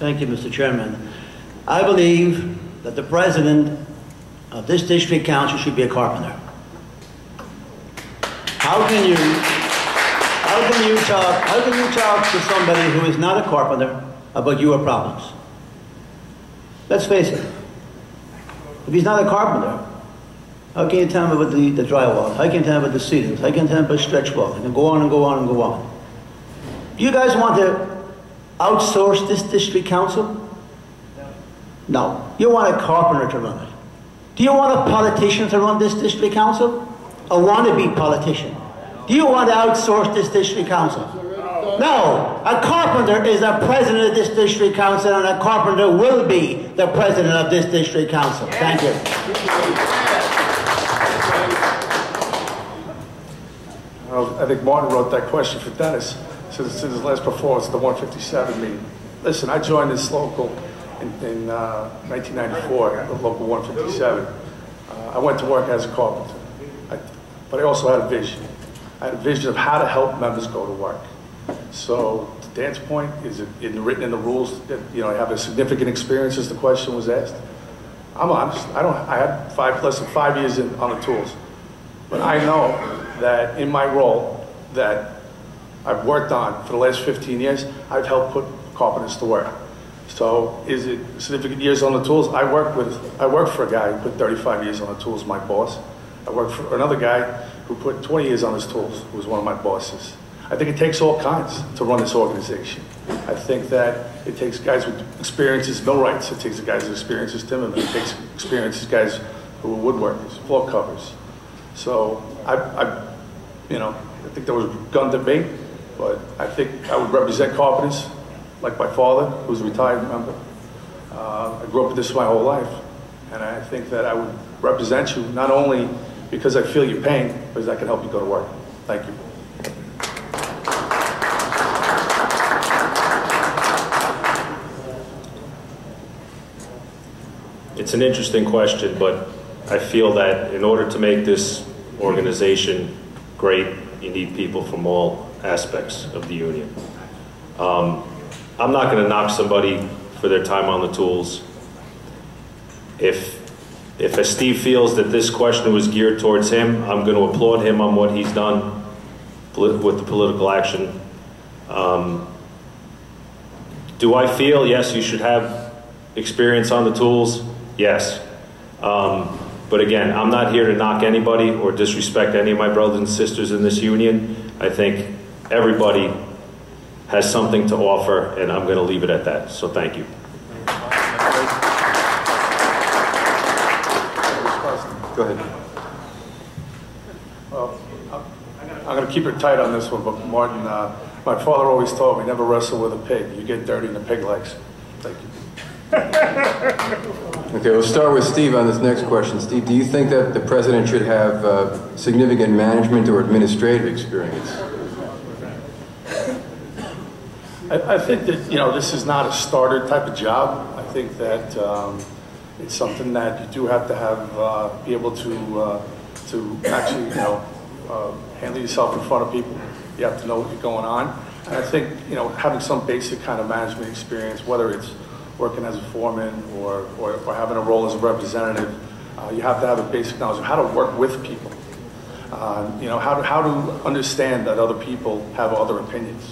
Thank you, Mr. Chairman. I believe that the president of this district council should be a carpenter. How can you talk to somebody who is not a carpenter about your problems? Let's face it. If he's not a carpenter, how can you tell him about the drywall? How can you tell him about the ceilings? How can you tell him about stretch wall? And go on and go on and go on. Do you guys want to outsource this district council? No. You want a carpenter to run it. Do you want a politician to run this district council? A wannabe politician? Do you want to outsource this district council? No. A carpenter is the president of this district council, and a carpenter will be the president of this district council. Thank you. I think Martin wrote that question for Dennis since his last performance at the 157 meeting. Listen, I joined this local in 1994, the local 157. I went to work as a carpenter, but I also had a vision. I had a vision of how to help members go to work. So to Dan's point, is it written in the rules that I have a significant experience, as the question was asked? I'm honest. I had less than 5 years on the tools, but I know that in my role that I've worked on for the last 15 years, I've helped put carpenters to work. So is it significant years on the tools? I worked for a guy who put 35 years on the tools, my boss. I worked for another guy who put 20 years on his tools, who was one of my bosses. I think it takes all kinds to run this organization. I think that it takes guys with experiences, millwrights. It takes the guys with experiences, timbermen. It takes experiences, guys who are woodworkers, floor covers. So I think there was gun debate, but I think I would represent carpenters, like my father, who's a retired member. I grew up with this my whole life, and I think that I would represent you not only because I feel your pain, but because I can help you go to work. Thank you. It's an interesting question, but I feel that in order to make this organization great, you need people from all aspects of the union. I'm not going to knock somebody for their time on the tools. If Steve feels that this question was geared towards him, I'm going to applaud him on what he's done with the political action. Do I feel, yes, you should have experience on the tools? Yes. But again, I'm not here to knock anybody or disrespect any of my brothers and sisters in this union. I think everybody has something to offer, and I'm going to leave it at that. So thank you. Go ahead. Well, I'm going to keep it tight on this one, but Martin, my father always told me, never wrestle with a pig. You get dirty and the pig likes. Thank you. Okay, we'll start with Steve on this next question. Steve, do you think that the president should have significant management or administrative experience? I think that, this is not a starter type of job. I think that it's something that you do have to have, be able to actually, handle yourself in front of people. You have to know what's going on. And I think, having some basic kind of management experience, whether it's working as a foreman or having a role as a representative, you have to have a basic knowledge of how to work with people. How to understand that other people have other opinions.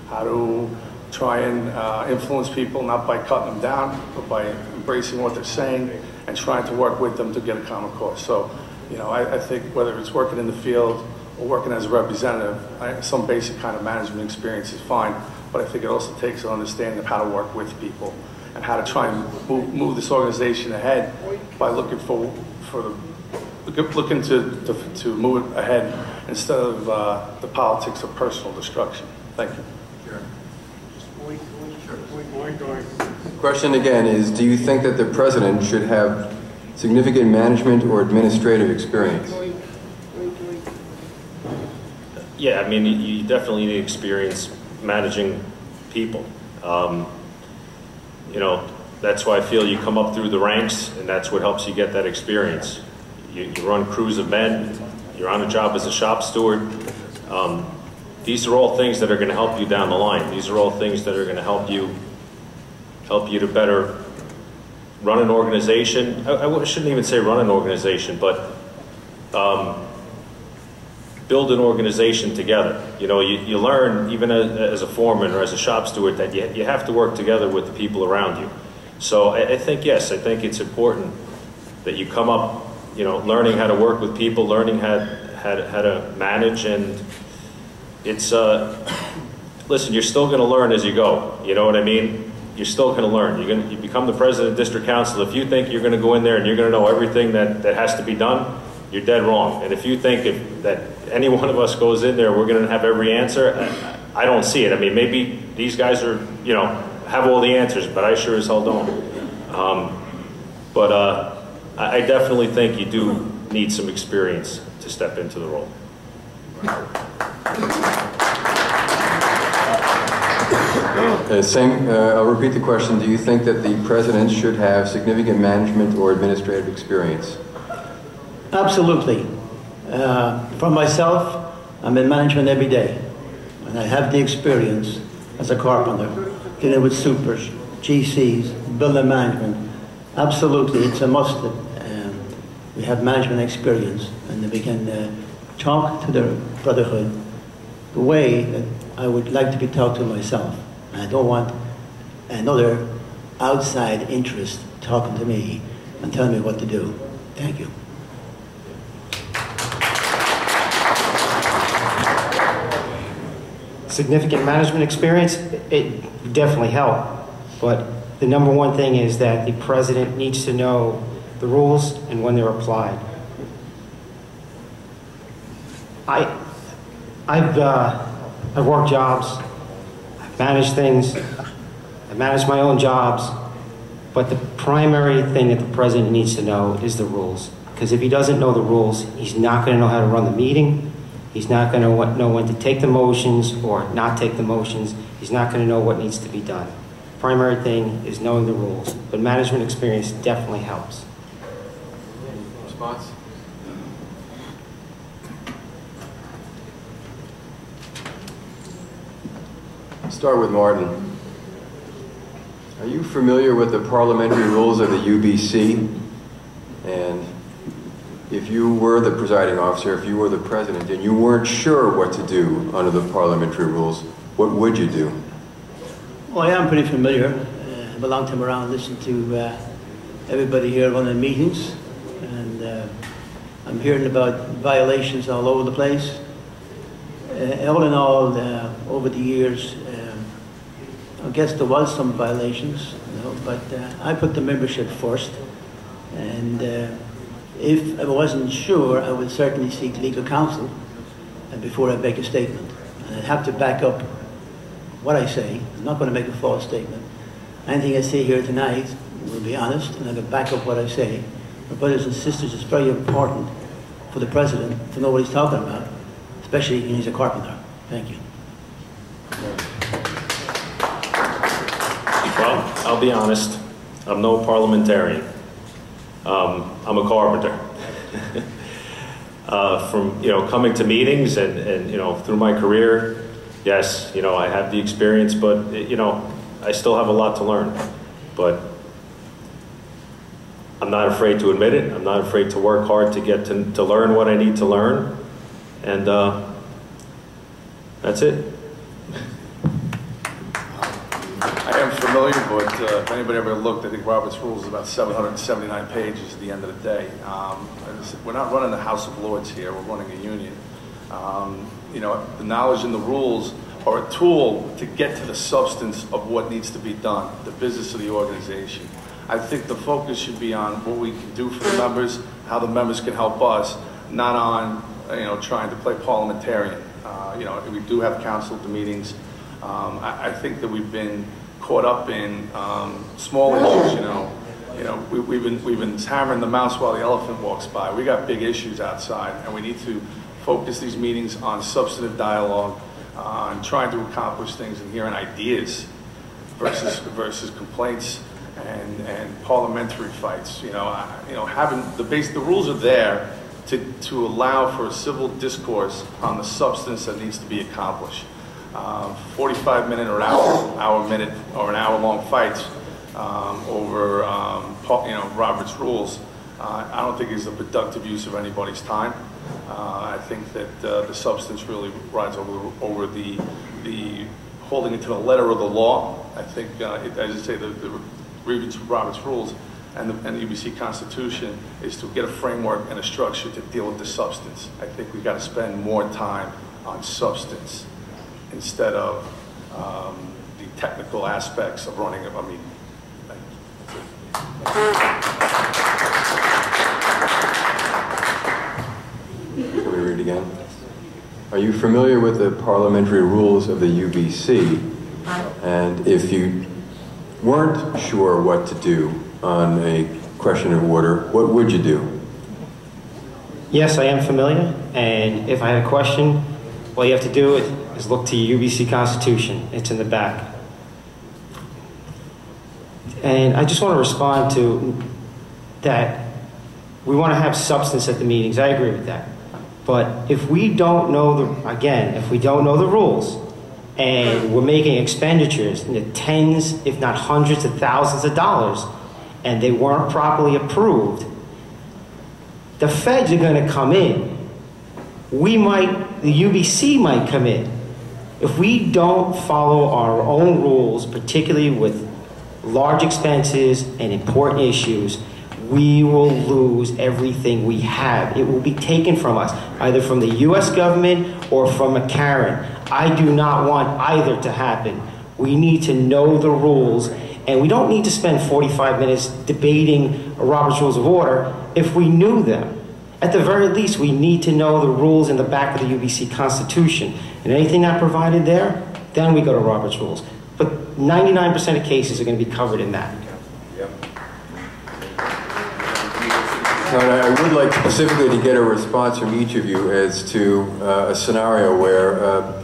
How to try and influence people, not by cutting them down, but by embracing what they're saying and trying to work with them to get a common cause. So, I think whether it's working in the field or working as a representative, some basic kind of management experience is fine, but I think it also takes an understanding of how to work with people and how to try and move this organization ahead by looking looking to move it ahead instead of the politics of personal destruction. Thank you. Question again is, do you think that the president should have significant management or administrative experience? Yeah, I mean, you definitely need experience managing people. That's why I feel you come up through the ranks, and that's what helps you get that experience. You run crews of men, you're on a job as a shop steward. These are all things that are going to help you down the line. These are all things that are going to help you help you to better run an organization. I shouldn't even say run an organization, but build an organization together. You know, you learn, even as a foreman or as a shop steward, that you have to work together with the people around you. So I think, yes, I think it's important that you come up, you know, learning how to work with people, learning how to manage, and it's, listen, you're still going to learn as you go. You know what I mean? You're still going to learn. You become the president of district council. If you think you're going to go in there and you're going to know everything that has to be done, you're dead wrong. And if you think that any one of us goes in there, we're going to have every answer, I don't see it. I mean, maybe these guys are, you know, have all the answers, but I sure as hell don't. I definitely think you do need some experience to step into the role. I'll repeat the question. Do you think that the president should have significant management or administrative experience? Absolutely. For myself, I'm in management every day, and I have the experience as a carpenter, dealing with supers, GCs, building management. Absolutely, it's a must that we have management experience, and that we can talk to the brotherhood the way that I would like to be talked to myself. And I don't want another outside interest talking to me and telling me what to do. Thank you. Significant management experience, it definitely help. But the number one thing is that the president needs to know the rules and when they're applied. I've worked jobs, I've managed things, I've managed my own jobs, but the primary thing that the president needs to know is the rules. Because if he doesn't know the rules, he's not going to know how to run the meeting, he's not going to know when to take the motions or not take the motions, he's not going to know what needs to be done. Primary thing is knowing the rules, but management experience definitely helps. Response? Start with Martin. Are you familiar with the parliamentary rules of the UBC? And if you were the presiding officer, if you were the president, and you weren't sure what to do under the parliamentary rules, what would you do? Well, I am pretty familiar. I've a long time around, listened to everybody here running meetings, and I'm hearing about violations all over the place. All in all, over the years, I guess there was some violations, you know, but I put the membership first, and if I wasn't sure, I would certainly seek legal counsel before I make a statement. And I'd have to back up what I say. I'm not going to make a false statement. Anything I say here tonight will be honest, and I'm going to back up what I say. My brothers and sisters, it's very important for the president to know what he's talking about, especially when he's a carpenter. Thank you. Well, I'll be honest, I'm no parliamentarian. I'm a carpenter. From, you know, coming to meetings and, you know, through my career, yes, you know, I have the experience, but, you know, I still have a lot to learn. But I'm not afraid to admit it. I'm not afraid to work hard to get to learn what I need to learn. And that's it. I am familiar, but if anybody ever looked, I think Robert's Rules is about 779 pages at the end of the day. We're not running the House of Lords here, we're running a union. You know, the knowledge and the rules are a tool to get to the substance of what needs to be done, the business of the organization. I think the focus should be on what we can do for the members, how the members can help us, not on, you know, trying to play parliamentarian. You know, we do have counsel at the meetings. I think that we've been caught up in small issues. You know, we've been hammering the mouse while the elephant walks by. We got big issues outside, and we need to focus these meetings on substantive dialogue, on trying to accomplish things and hearing ideas versus complaints and parliamentary fights. You know, having the rules are there to allow for a civil discourse on the substance that needs to be accomplished. 45-minute or an hour-long fights over, Robert's rules, I don't think is a productive use of anybody's time. I think that the substance really rides over the holding it to the letter of the law. I think, as I say, the reading of Robert's rules and the UBC Constitution is to get a framework and a structure to deal with the substance. I think we've got to spend more time on substance instead of the technical aspects of running a meeting. Can we read again? Are you familiar with the parliamentary rules of the UBC? And if you weren't sure what to do on a question of order, what would you do? Yes, I am familiar, and if I had a question, all you have to do is look to your UBC Constitution. It's in the back. And I just want to respond to that. We want to have substance at the meetings. I agree with that. But if we don't know if we don't know the rules, and we're making expenditures in the tens, if not hundreds of thousands of dollars, and they weren't properly approved, the feds are going to come in. The UBC might come in. If we don't follow our own rules, particularly with large expenses and important issues, we will lose everything we have. It will be taken from us, either from the U.S. government or from a Karen. I do not want either to happen. We need to know the rules, and we don't need to spend 45 minutes debating Robert's Rules of Order if we knew them. At the very least, we need to know the rules in the back of the UBC Constitution. And anything not provided there, then we go to Robert's Rules. But 99% of cases are going to be covered in that. I would like specifically to get a response from each of you as to a scenario where a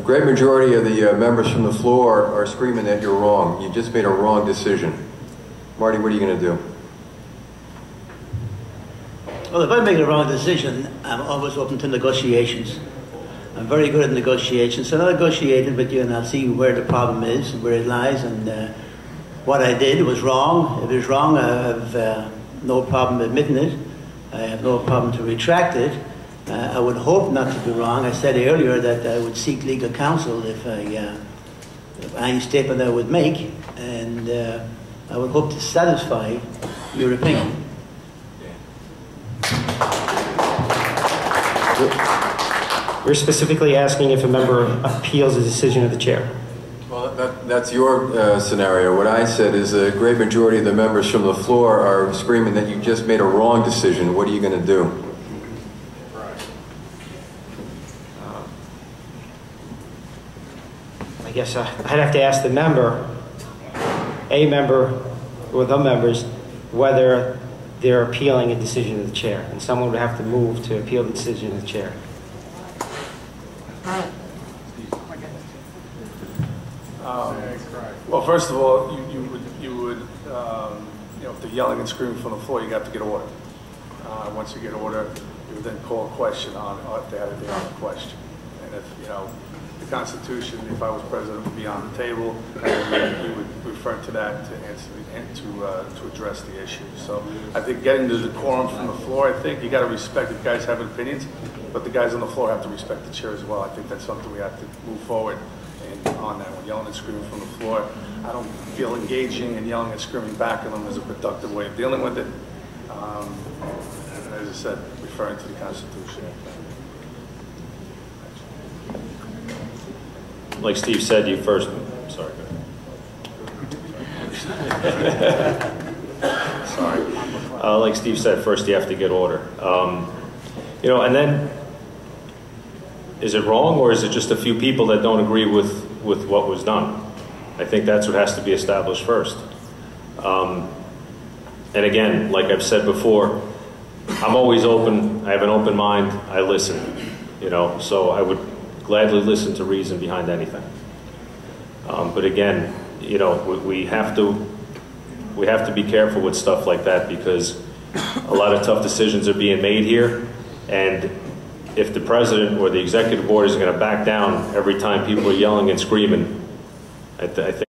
great majority of the members from the floor are screaming that you're wrong. You just made a wrong decision. Marty, what are you going to do? Well, if I make a wrong decision, I'm always open to negotiations. I'm very good at negotiations, so I'll negotiate it with you and I'll see where the problem is, where it lies, and what I did was wrong. If it was wrong, I have no problem admitting it. I have no problem to retract it. I would hope not to be wrong. I said earlier that I would seek legal counsel if any statement I would make, and I would hope to satisfy your opinion. We're specifically asking if a member appeals a decision of the chair. Well, that's your scenario. What I said is a great majority of the members from the floor are screaming that you just made a wrong decision. What are you going to do? I guess I'd have to ask a member or the members, whether they're appealing a decision of the chair. And someone would have to move to appeal the decision of the chair. Well, first of all, you would if they're yelling and screaming from the floor, you have to get order. Once you get order, you would then call a question on if they had anything on the question. And if the Constitution, if I was president, would be on the table, and we would refer to that to answer and to address the issue. So I think getting the decorum from the floor, I think you got to respect if guys have opinions, but the guys on the floor have to respect the chair as well. I think that's something we have to move forward on that. When yelling and screaming from the floor, I don't feel engaging and yelling and screaming back at them is a productive way of dealing with it. And as I said, referring to the Constitution. Like Steve said, you first. Sorry. Sorry. Like Steve said, first you have to get order. And then, is it wrong, or is it just a few people that don't agree with what was done? I think that's what has to be established first. And again, like I've said before, I'm always open. I have an open mind. I listen. So I would gladly listen to reason behind anything. But again, we have to be careful with stuff like that, because a lot of tough decisions are being made here, and if the president or the executive board is going to back down every time people are yelling and screaming, I think